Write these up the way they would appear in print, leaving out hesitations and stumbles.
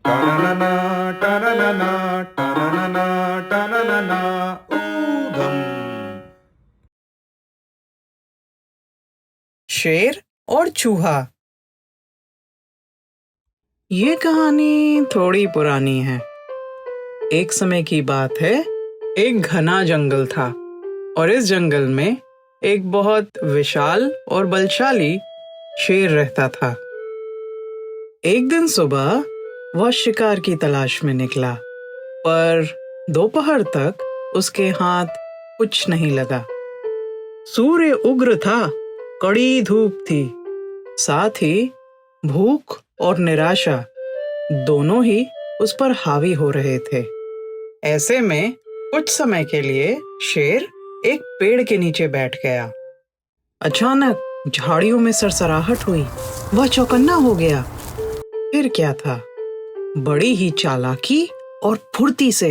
टननना टननना टननना टननना ऊधम। शेर और चूहा। ये कहानी थोड़ी पुरानी है। एक समय की बात है, एक घना जंगल था और इस जंगल में एक बहुत विशाल और बलशाली शेर रहता था। एक दिन सुबह वह शिकार की तलाश में निकला, पर दोपहर तक उसके हाथ कुछ नहीं लगा। सूर्य उग्र था, कड़ी धूप थी, साथ ही भूख और निराशा दोनों ही उस पर हावी हो रहे थे। ऐसे में कुछ समय के लिए शेर एक पेड़ के नीचे बैठ गया। अचानक झाड़ियों में सरसराहट हुई। वह चौकन्ना हो गया। फिर क्या था? बड़ी ही चालाकी और फुर्ती से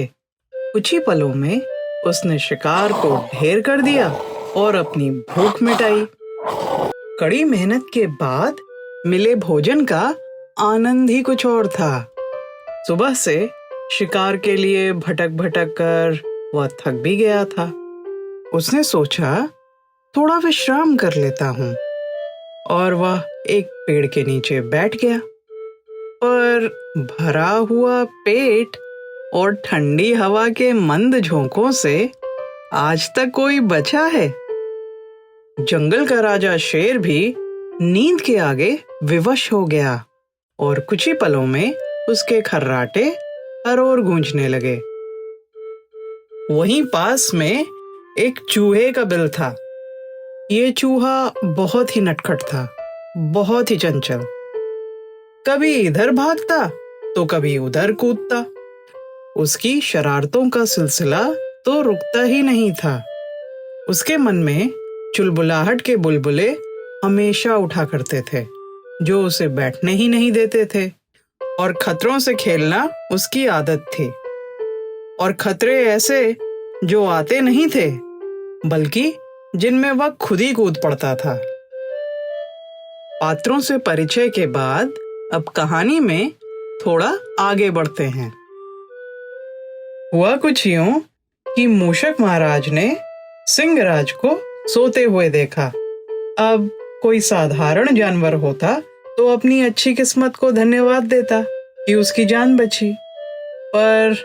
कुछ ही पलों में उसने शिकार को ढेर कर दिया और अपनी भूख मिटाई। कड़ी मेहनत के बाद मिले भोजन का आनंद ही कुछ और था। सुबह से शिकार के लिए भटक भटक कर वह थक भी गया था। उसने सोचा, थोड़ा विश्राम कर लेता हूँ, और वह एक पेड़ के नीचे बैठ गया। पर भरा हुआ पेट और ठंडी हवा के मंद झोंकों से आज तक कोई बचा है? जंगल का राजा शेर भी नींद के आगे विवश हो गया और कुछ ही पलों में उसके खर्राटे हर ओर गूंजने लगे। वहीं पास में एक चूहे का बिल था। ये चूहा बहुत ही नटखट था, बहुत ही चंचल। कभी इधर भागता तो कभी उधर कूदता। उसकी शरारतों का सिलसिला तो रुकता ही नहीं था। उसके मन में चुलबुलाहट के बुलबुले हमेशा उठा करते थे, जो उसे बैठने ही नहीं देते थे। और खतरों से खेलना उसकी आदत थी। और खतरे ऐसे जो आते नहीं थे, बल्कि जिनमें वह खुद ही कूद पड़ता था। पात्रों से परिचय के बाद अब कहानी में थोड़ा आगे बढ़ते हैं। हुआ कुछ यूं कि मूषक महाराज ने सिंहराज को सोते हुए देखा। अब कोई साधारण जानवर होता तो अपनी अच्छी किस्मत को धन्यवाद देता कि उसकी जान बची। पर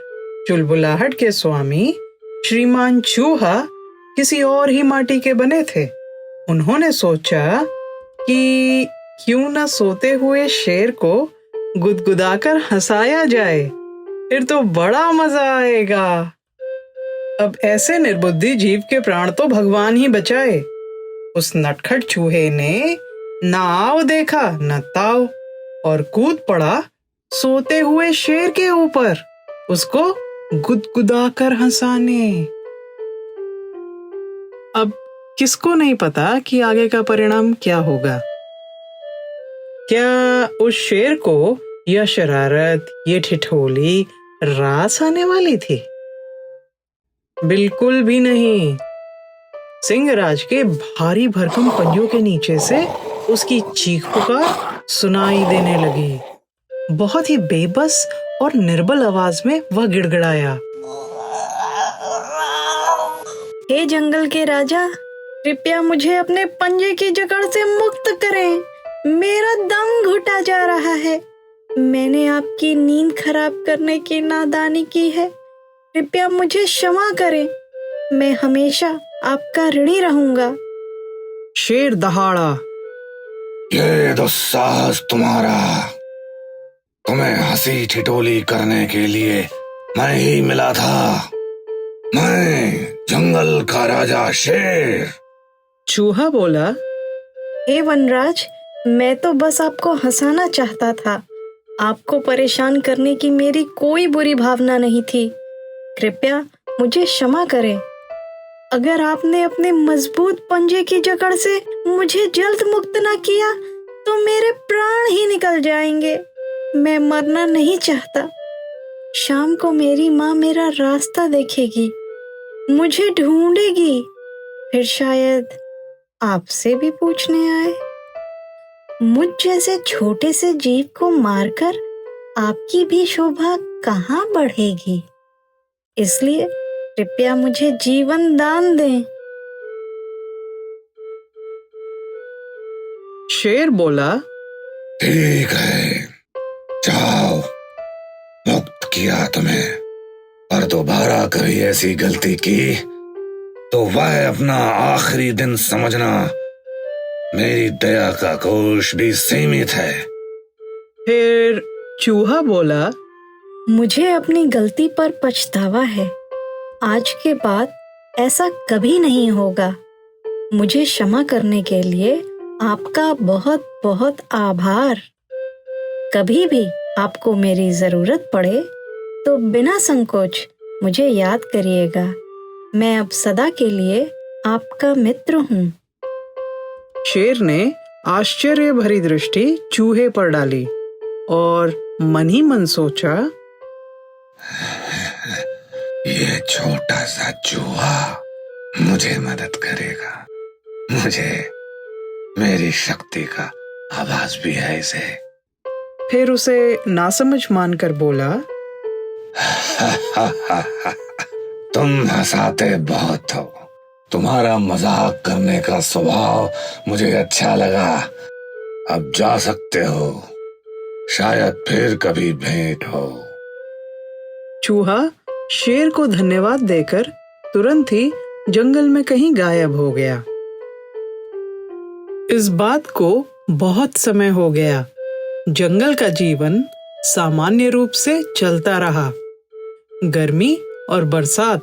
चुलबुलाहट के स्वामी श्रीमान चूहा किसी और ही माटी के बने थे। उन्होंने सोचा कि क्यों न सोते हुए शेर को गुदगुदाकर हंसाया जाए, फिर तो बड़ा मजा आएगा। अब ऐसे निर्बुद्धि जीव के प्राण तो भगवान ही बचाए। उस नटखट चूहे ने ना आव देखा न ताव और कूद पड़ा सोते हुए शेर के ऊपर, उसको गुदगुदाकर हंसाने। अब किसको नहीं पता कि आगे का परिणाम क्या होगा। क्या उस शेर को यह शरारत, ये ठिठोली रास आने वाली थी? बिल्कुल भी नहीं। सिंहराज के भारी भरकम पंजों के नीचे से उसकी चीख पुकार सुनाई देने लगी। बहुत ही बेबस और निर्बल आवाज में वह गिड़गिड़ाया, हे जंगल के राजा, कृपया मुझे अपने पंजे की जकड़ से मुक्त करें। मेरा दम घुटा जा रहा है। मैंने आपकी नींद खराब करने की नादानी की है। कृपया मुझे क्षमा करें। मैं हमेशा आपका ऋणी रहूंगा। शेर दहाड़ा, ये दुस्साहस तुम्हारा। तुम्हें हंसी ठिठोली करने के लिए मैं ही मिला था। मैं जंगल का राजा शेर। चूहा बोला, हे वनराज, मैं तो बस आपको हंसाना चाहता था। आपको परेशान करने की मेरी कोई बुरी भावना नहीं थी। कृपया मुझे क्षमा करें। अगर आपने अपने मजबूत पंजे की जकड़ से मुझे जल्द मुक्त न किया तो मेरे प्राण ही निकल जाएंगे। मैं मरना नहीं चाहता। शाम को मेरी माँ मेरा रास्ता देखेगी, मुझे ढूंढेगी, फिर शायद आपसे भी पूछने आए। मुझ जैसे छोटे से जीव को मारकर आपकी भी शोभा कहाँ बढ़ेगी। इसलिए कृपया मुझे जीवन दान दें। शेर बोला, ठीक है, जाओ, मुक्त किया तुम्हें, पर दोबारा कभी ऐसी गलती की तो वह अपना आखिरी दिन समझना। मेरी दया का कोश भी सीमित है। फिर चूहा बोला, मुझे अपनी गलती पर पछतावा है। आज के बाद ऐसा कभी नहीं होगा। मुझे क्षमा करने के लिए आपका बहुत बहुत आभार। कभी भी आपको मेरी जरूरत पड़े तो बिना संकोच मुझे याद करिएगा। मैं अब सदा के लिए आपका मित्र हूँ। शेर ने आश्चर्य भरी दृष्टि चूहे पर डाली और मन ही मन सोचा, ये छोटा सा चूहा मुझे मदद करेगा। मुझे मेरी शक्ति का आभास भी है इसे। फिर उसे नासमझ मानकर बोला, तुम हंसाते बहुत हो। तुम्हारा मजाक करने का स्वभाव मुझे अच्छा लगा। अब जा सकते हो, शायद फिर कभी भेंट हो। चूहा शेर को धन्यवाद देकर तुरंत ही जंगल में कहीं गायब हो गया। इस बात को बहुत समय हो गया। जंगल का जीवन सामान्य रूप से चलता रहा। गर्मी और बरसात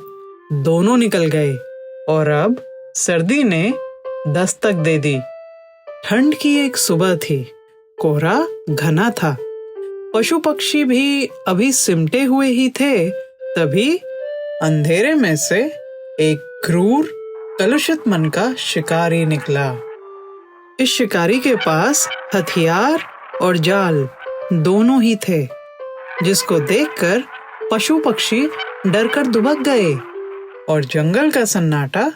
दोनों निकल गए और अब सर्दी ने दस्तक दे दी। ठंड की एक सुबह थी। कोहरा घना था। पशु पक्षी भी अभी सिमटे हुए ही थे। तभी अंधेरे में से एक क्रूर कलुषित मन का शिकारी निकला। इस शिकारी के पास हथियार और जाल दोनों ही थे, जिसको देखकर पशु पक्षी डरकर दुबक गए और जंगल का सन्नाटा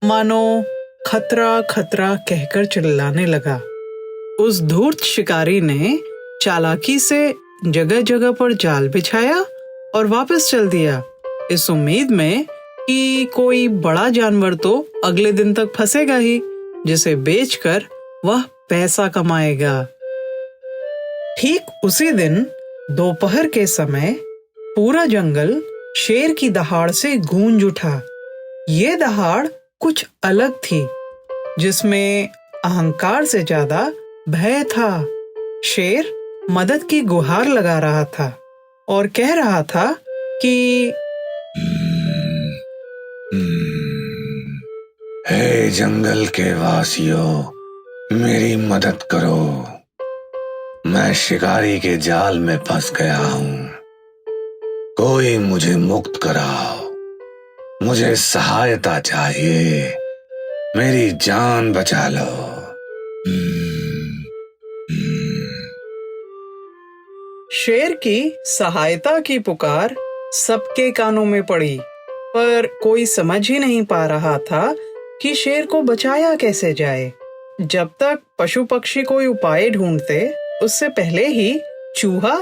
मानो खतरा खतरा कहकर चिल्लाने लगा। उस धूर्त शिकारी ने चालाकी से जगह जगह पर जाल बिछाया और वापस चल दिया, इस उम्मीद में कि कोई बड़ा जानवर तो अगले दिन तक फंसेगा ही, जिसे बेचकर वह पैसा कमाएगा। ठीक उसी दिन दोपहर के समय पूरा जंगल शेर की दहाड़ से गूंज उठा। ये दहाड़ कुछ अलग थी, जिसमें अहंकार से ज्यादा भय था। शेर मदद की गुहार लगा रहा था और कह रहा था कि हे जंगल के वासियों, मेरी मदद करो। मैं शिकारी के जाल में फंस गया हूँ। कोई मुझे मुक्त कराओ। मुझे सहायता चाहिए। मेरी जान बचा लो। शेर की सहायता की पुकार सबके कानों में पड़ी, पर कोई समझ ही नहीं पा रहा था कि शेर को बचाया कैसे जाए। जब तक पशु पक्षी कोई उपाय ढूंढते, उससे पहले ही चूहा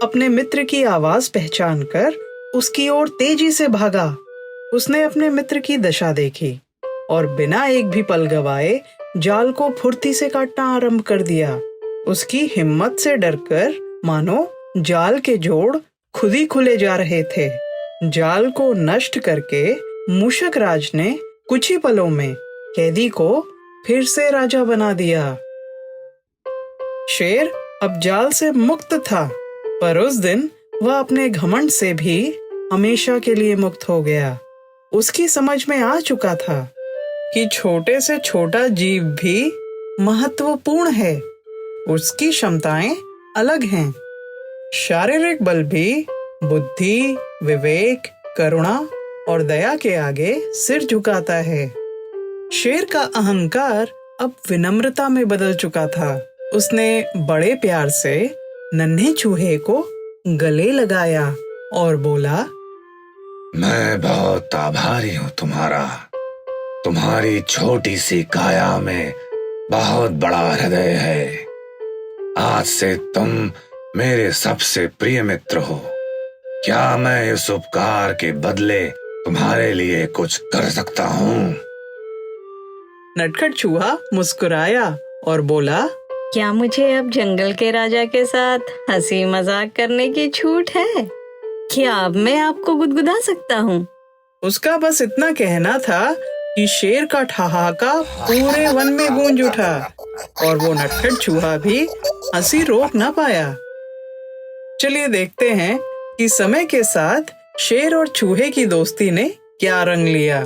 अपने मित्र की आवाज पहचानकर उसकी ओर तेजी से भागा। उसने अपने मित्र की दशा देखी और बिना एक भी पल गवाए जाल को फुर्ती से काटना आरंभ कर दिया। उसकी हिम्मत से डरकर मानो जाल के जोड़ खुद ही खुले जा रहे थे। जाल को नष्ट करके मूषक राज ने कुछ ही पलों में कैदी को फिर से राजा बना दिया। शेर अब जाल से मुक्त था, पर उस दिन वह अपने घमंड से भी हमेशा के लिए मुक्त हो गया। उसकी समझ में आ चुका था कि छोटे से छोटा जीव भी महत्वपूर्ण है। उसकी क्षमताएं अलग हैं। शारीरिक बल भी बुद्धि, विवेक, करुणा और दया के आगे सिर झुकाता है। शेर का अहंकार अब विनम्रता में बदल चुका था। उसने बड़े प्यार से नन्हे चूहे को गले लगाया और बोला, मैं बहुत आभारी हूँ तुम्हारा। तुम्हारी छोटी सी काया में बहुत बड़ा हृदय है। आज से तुम मेरे सबसे प्रिय मित्र हो। क्या मैं इस उपकार के बदले तुम्हारे लिए कुछ कर सकता हूँ? नटखट चूहा मुस्कुराया और बोला, क्या मुझे अब जंगल के राजा के साथ हंसी मजाक करने की छूट है? क्या अब मैं आपको गुदगुदा सकता हूँ? उसका बस इतना कहना था कि शेर का ठहाका पूरे वन में गूंज उठा और वो नटखट चूहा भी हंसी रोक ना पाया। चलिए देखते हैं कि समय के साथ शेर और चूहे की दोस्ती ने क्या रंग लिया।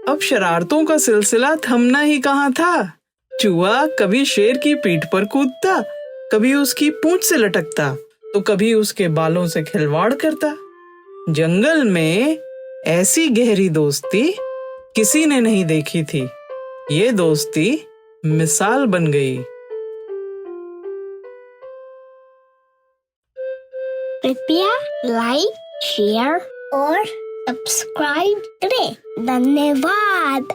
अब शरारतों का सिलसिला थमना ही कहाँ था। चूहा कभी शेर की पीठ पर कूदता, कभी उसकी पूंछ से लटकता, तो कभी उसके बालों से खिलवाड़ करता। जंगल में ऐसी गहरी दोस्ती किसी ने नहीं देखी थी। ये दोस्ती मिसाल बन गई। कृपया लाइक, शेयर और सब्सक्राइब करें। धन्यवाद।